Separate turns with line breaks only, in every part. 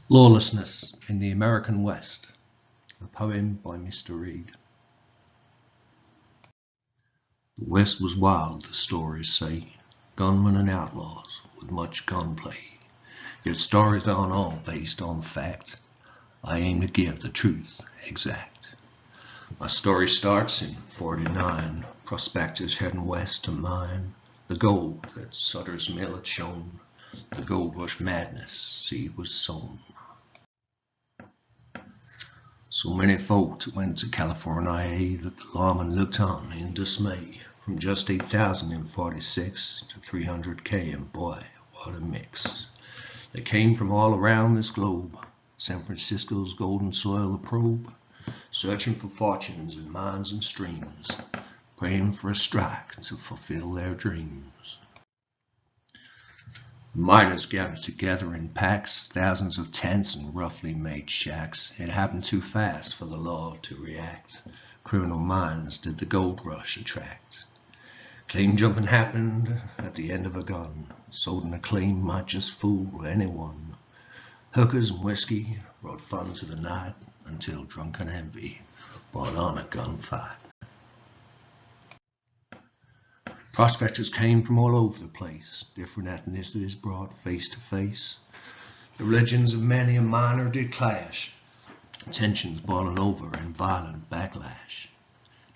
Lawlessness in the American West, a poem by Mr. Reed. The West was wild, the stories say, gunmen and outlaws with much gunplay. Yet stories aren't all based on fact. I aim to give the truth exact. My story starts in '49, prospectors heading west to mine the gold that Sutter's Mill had shown. The gold rush madness seed was sown. So many folks went to California that the lawman looked on in dismay. From just 8,000 in '46 to 300K, and boy, what a mix. They came from all around this globe, San Francisco's golden soil a probe, searching for fortunes in mines and streams, praying for a strike to fulfill their dreams. Miners gathered together in packs, thousands of tents and roughly made shacks. It happened too fast for the law to react. Criminal minds did the gold rush attract. Claim jumping happened at the end of a gun. Sold in a claim might just fool anyone. Hookers and whiskey brought fun to the night until drunken envy brought on a gunfight. Prospectors came from all over the place, different ethnicities brought face to face. The religions of many a miner did clash, tensions boiling over in violent backlash.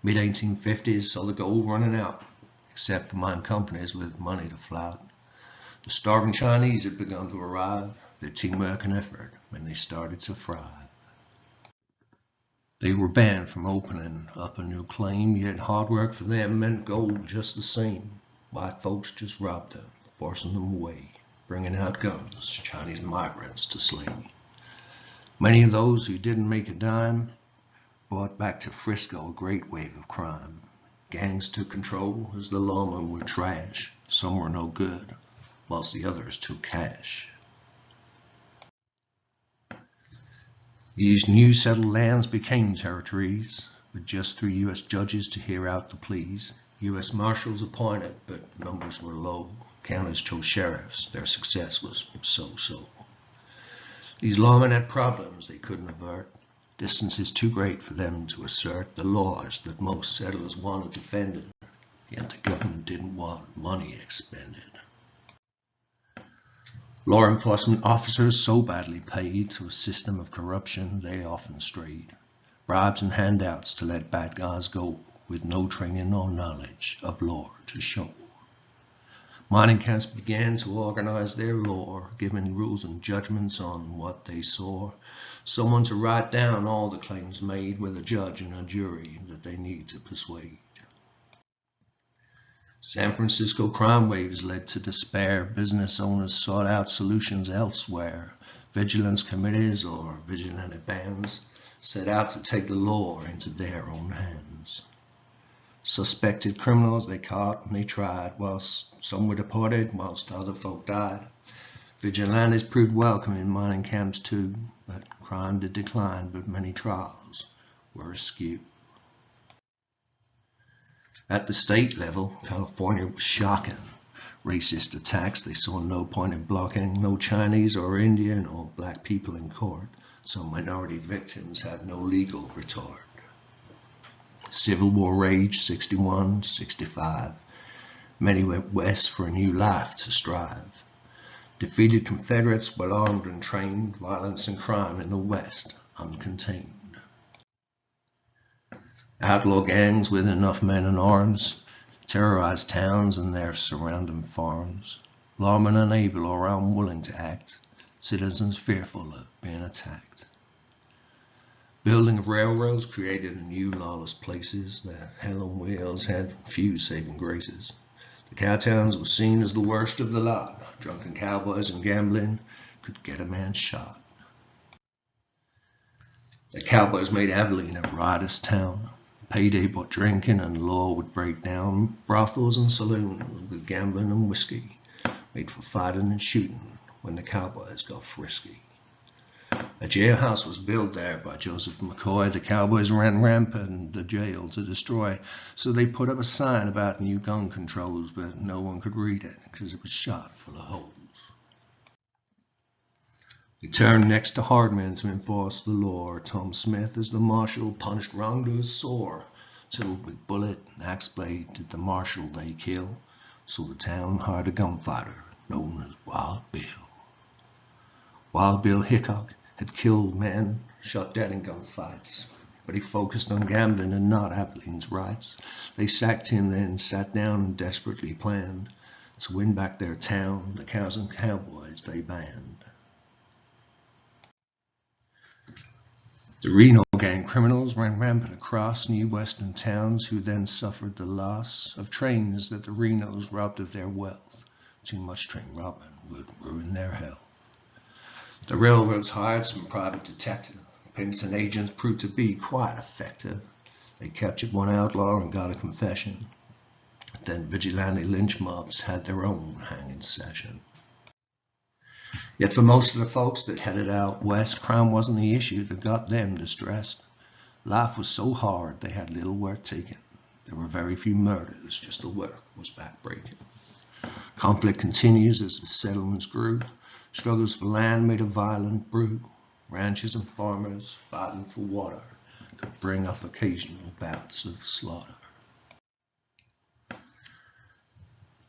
Mid-1850s saw the gold running out, except for mine companies with money to flout. The starving Chinese had begun to arrive, their teamwork and effort when they started to thrive. They were banned from opening up a new claim, yet hard work for them meant gold just the same. White folks just robbed them, forcing them away, bringing out guns, Chinese migrants to slay. Many of those who didn't make a dime brought back to Frisco a great wave of crime. Gangs took control as the lawmen were trash. Some were no good, whilst the others took cash. These new settled lands became territories, with just 3 U.S. judges to hear out the pleas. U.S. marshals appointed, but numbers were low. Counties chose sheriffs. Their success was so-so. These lawmen had problems they couldn't avert. Distances too great for them to assert the laws that most settlers wanted defended, yet the government didn't want money expended. Law enforcement officers so badly paid to a system of corruption they often strayed. Bribes and handouts to let bad guys go, with no training or knowledge of law to show. Mining camps began to organize their lore, giving rules and judgments on what they saw. Someone to write down all the claims made with a judge and a jury that they need to persuade. San Francisco crime waves led to despair. Business owners sought out solutions elsewhere. Vigilance committees or vigilante bands set out to take the law into their own hands. Suspected criminals they caught and they tried, whilst some were deported, whilst other folk died. Vigilantes proved welcome in mining camps too, but crime did decline, but many trials were askew. At the state level, California was shocking. Racist attacks they saw no point in blocking, no Chinese or Indian or black people in court. Some minority victims had no legal retort. Civil War rage, 61, 65. Many went west for a new life to strive. Defeated Confederates, well armed and trained, violence and crime in the West uncontained. Outlaw gangs with enough men and arms terrorized towns and their surrounding farms. Lawmen unable or unwilling to act, citizens fearful of being attacked. Building of railroads created new lawless places. The hell on wheels had few saving graces. The cowtowns were seen as the worst of the lot. Drunken cowboys and gambling could get a man shot. The cowboys made Abilene a riotous town. Payday bought drinking and law would break down. Brothels and saloons with gambling and whiskey made for fighting and shooting when the cowboys got frisky. A jailhouse was built there by Joseph McCoy. The cowboys ran rampant in the jail to destroy, so they put up a sign about new gun controls, but no one could read it because it was shot full of holes. They turned next to Hardman to enforce the law. Tom Smith, as the marshal, punched rounders sore, till with bullet and axe blade did the marshal they kill. So the town hired a gunfighter known as Wild Bill. Wild Bill Hickok had killed men, shot dead in gunfights, but he focused on gambling and not Abilene's rights. They sacked him, then sat down and desperately planned to win back their town. The cows and cowboys they banned. The Reno gang criminals ran rampant across new western towns, who then suffered the loss of trains that the Renos robbed of their wealth. Too much train robbing would ruin their health. The railroads hired some private detective. Pinkerton agents proved to be quite effective. They captured one outlaw and got a confession. Then vigilante lynch mobs had their own hanging session. Yet for most of the folks that headed out west, crime wasn't the issue that got them distressed. Life was so hard they had little worth taking. There were very few murders, just the work was backbreaking. Conflict continues as the settlements grew. Struggles for land made a violent brew. Ranchers and farmers fighting for water could bring up occasional bouts of slaughter.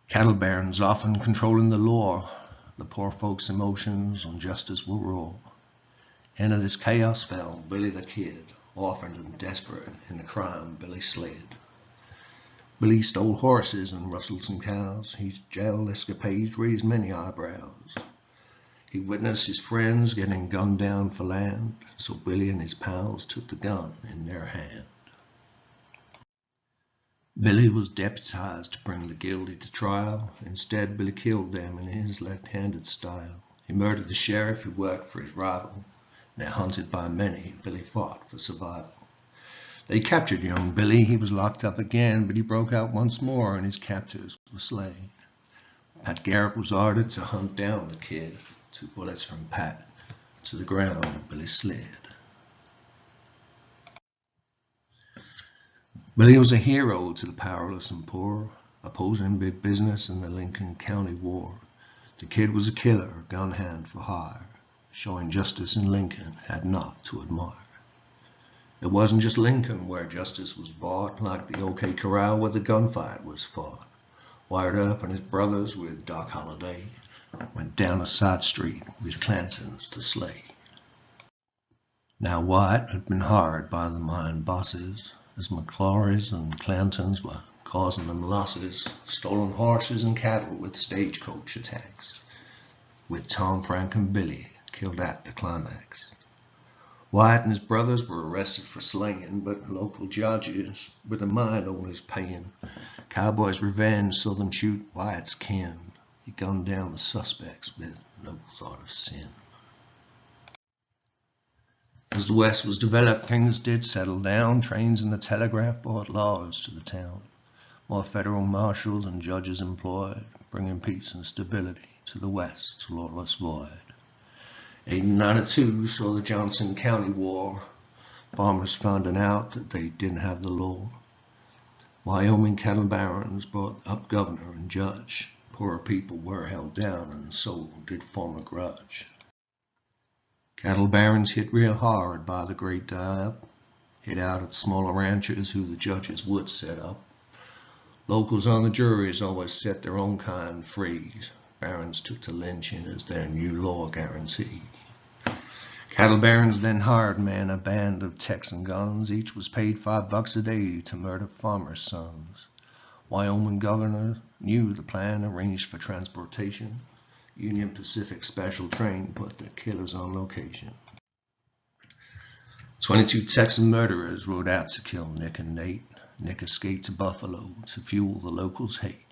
Cattle barons often controlling the law. The poor folks' emotions on justice were raw. Into this chaos fell Billy the Kid, orphaned and desperate in the crime Billy slid. Billy stole horses and rustled some cows. His jail escapades raised many eyebrows. He witnessed his friends getting gunned down for land, so Billy and his pals took the gun in their hand. Billy was deputized to bring the guilty to trial. Instead, Billy killed them in his left-handed style. He murdered the sheriff who worked for his rival. Now hunted by many, Billy fought for survival. They captured young Billy. He was locked up again, but he broke out once more and his captors were slain. Pat Garrett was ordered to hunt down the kid. 2 bullets from Pat. To the ground Billy slid. Billy was a hero to the powerless and poor, opposing big business in the Lincoln County War. The kid was a killer, gun hand for hire, showing justice in Lincoln had not to admire. It wasn't just Lincoln where justice was bought, like the OK Corral where the gunfight was fought. Wired Up and his brothers with Doc Holliday went down a side street with Clantons to slay. Now White had been hired by the mine bosses, as McClaury's and Clantons were causing them losses, stolen horses and cattle with stagecoach attacks, with Tom, Frank, and Billy killed at the climax. White and his brothers were arrested for slaying, but local judges with the mine owners paying. Cowboys' revenge saw them shoot White's kin. He gunned down the suspects with no thought of sin. As the West was developed, things did settle down. Trains and the telegraph brought laws to the town. More federal marshals and judges employed, bringing peace and stability to the West's lawless void. 1892 saw the Johnson County War. Farmers finding out that they didn't have the law. Wyoming cattle barons brought up governor and judge. Poorer people were held down, and so did form a grudge. Cattle barons hit real hard by the great die-up, hit out at smaller ranchers who the judges would set up. Locals on the juries always set their own kind free. Barons took to lynching as their new law guarantee. Cattle barons then hired men, a band of Texan guns. Each was paid $5 a day to murder farmers' sons. Wyoming governor knew the plan, arranged for transportation. Union Pacific special train put the killers on location. 22 Texan murderers rode out to kill Nick and Nate. Nick escaped to Buffalo to fuel the locals' hate.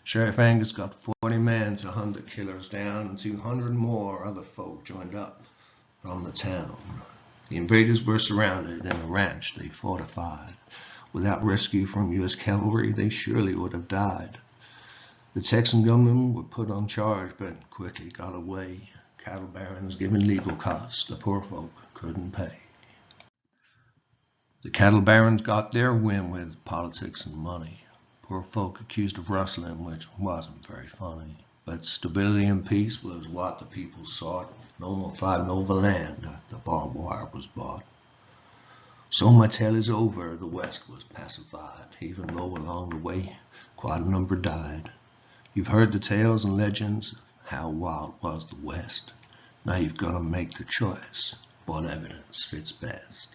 Sheriff Angus got 40 men to hunt the killers down, and 200 more other folk joined up from the town. The invaders were surrounded in a ranch they fortified. Without rescue from U.S. cavalry, they surely would have died. The Texan gunmen were put on charge, but quickly got away. Cattle barons given legal costs the poor folk couldn't pay. The cattle barons got their win with politics and money. Poor folk accused of rustling, which wasn't very funny. But stability and peace was what the people sought. No more fighting over land after barbed wire was bought. So my tale is over, the West was pacified, even though along the way quite a number died. You've heard the tales and legends of how wild was the West. Now you've got to make the choice. What evidence fits best?